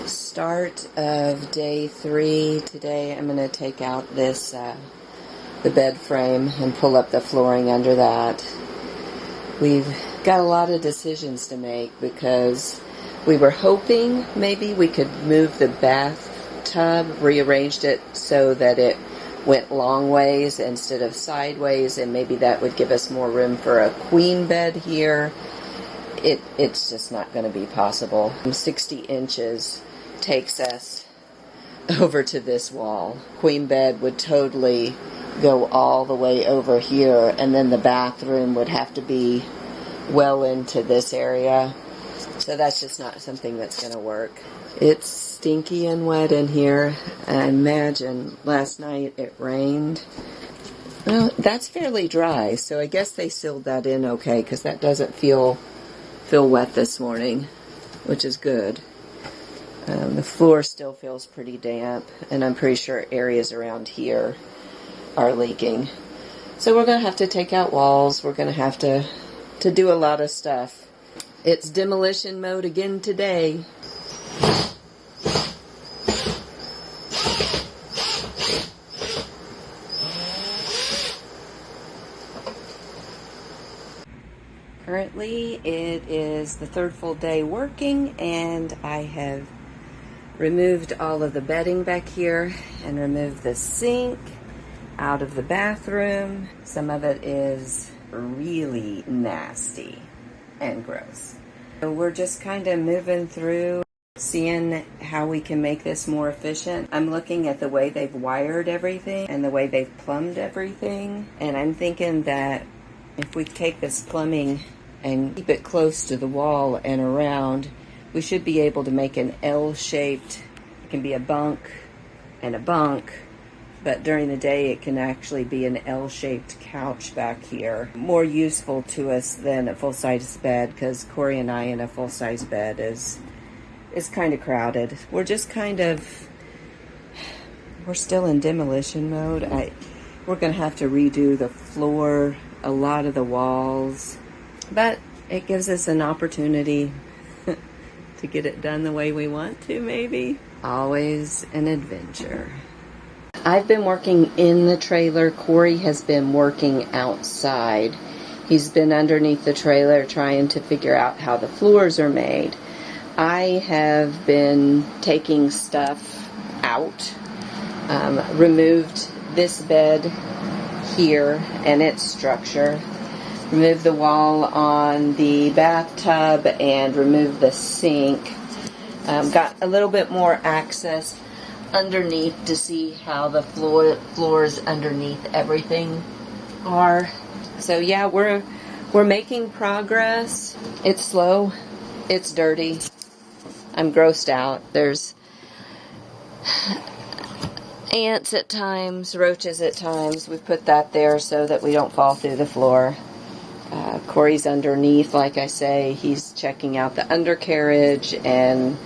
Start of day 3. Today I'm going to take out this the bed frame and pull up the flooring under that. We've got a lot of decisions to make because we were hoping maybe we could move the bathtub, rearranged it so that it went long ways instead of sideways, and maybe that would give us more room for a queen bed here. It's just not going to be possible. 60 inches takes us over to this wall. Queen bed would totally go all the way over here, and then the bathroom would have to be well into this area. So that's just not something that's going to work. It's stinky and wet in here. I imagine last night it rained. Well, that's fairly dry, so I guess they sealed that in okay, because that doesn't feel wet this morning, which is good. The floor still feels pretty damp, and I'm pretty sure areas around here are leaking. So we're going to have to take out walls. We're going to have to do a lot of stuff. It's demolition mode again today. Currently, it is the third full day working, and I have removed all of the bedding back here and removed the sink out of the bathroom. Some of it is really nasty and gross. So we're just kind of moving through, seeing how we can make this more efficient. I'm looking at the way they've wired everything and the way they've plumbed everything, and I'm thinking that if we take this plumbing and keep it close to the wall and around, we should be able to make an L-shaped, it can be a bunk and a bunk, but during the day it can actually be an L-shaped couch back here. More useful to us than a full-size bed, because Corey and I in a full-size bed is kind of crowded. We're just kind of, we're still in demolition mode. We're going to have to redo the floor, a lot of the walls, but it gives us an opportunity to get it done the way we want to, maybe. Always an adventure. I've been working in the trailer. Corey has been working outside. He's been underneath the trailer trying to figure out how the floors are made. I have been taking stuff out, removed this bed here and its structure, remove the wall on the bathtub, and remove the sink. Got a little bit more access underneath to see how the floors underneath everything are. So yeah, we're making progress. It's slow, it's dirty, I'm grossed out. There's ants at times, roaches at times. We put that there so that we don't fall through the floor. Corey's underneath, like I say. He's checking out the undercarriage, and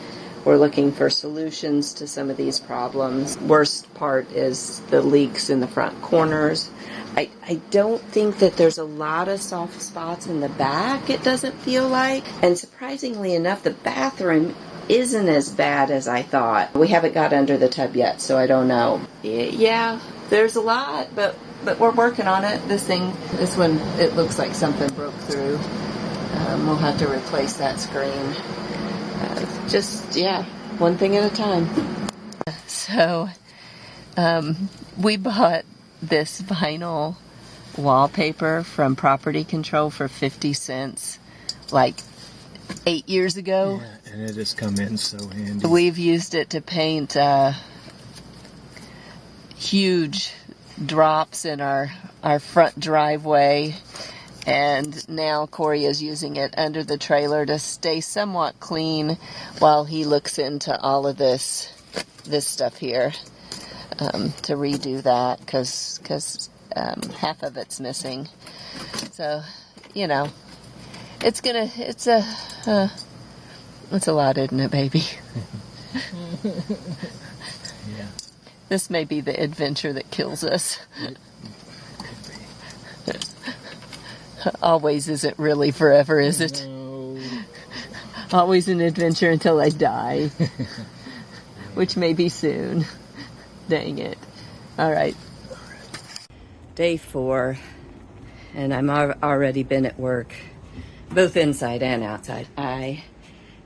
we're looking for solutions to some of these problems. Worst part is the leaks in the front corners. I don't think that there's a lot of soft spots in the back, it doesn't feel like. And surprisingly enough, the bathroom isn't as bad as I thought. We haven't got under the tub yet, so I don't know. Yeah, there's a lot, but we're working on it. This one, it looks like something broke through. We'll have to replace that screen. Just, yeah, one thing at a time. So, we bought this vinyl wallpaper from Property Control for 50 cents, like 8 years ago. Yeah, and it has come in so handy. We've used it to paint huge drops in our front driveway, and now Corey is using it under the trailer to stay somewhat clean while he looks into all of this stuff here, to redo that, because half of it's missing. So, you know, it's a lot, isn't it, baby? Yeah. This may be the adventure that kills us. Always isn't really forever, is it? No. Always an adventure until I die. which may be soon. Dang it. All right. Day 4, and I'm already been at work, both inside and outside. I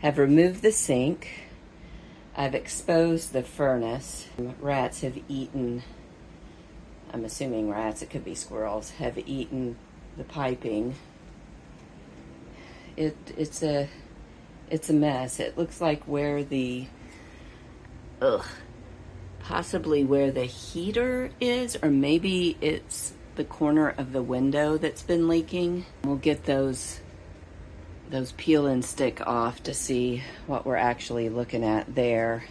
have removed the sink. I've exposed the furnace. Rats have eaten, I'm assuming rats, it could be squirrels, have eaten the piping. It's a mess. It looks like where the, possibly where the heater is, or maybe it's the corner of the window that's been leaking. We'll get those peel and stick off to see what we're actually looking at there.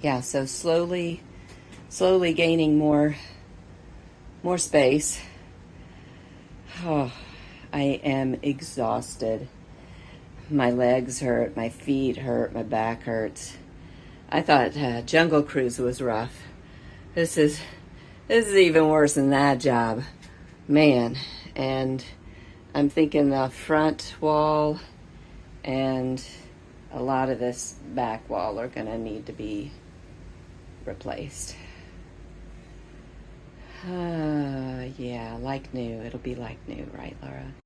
Yeah, so slowly gaining more space. Oh, I am exhausted. My legs hurt, my feet hurt, my back hurts. I thought Jungle Cruise was rough. This is even worse than that job, man. And I'm thinking the front wall and a lot of this back wall are gonna need to be replaced. Yeah, like new. It'll be like new, right, Laura?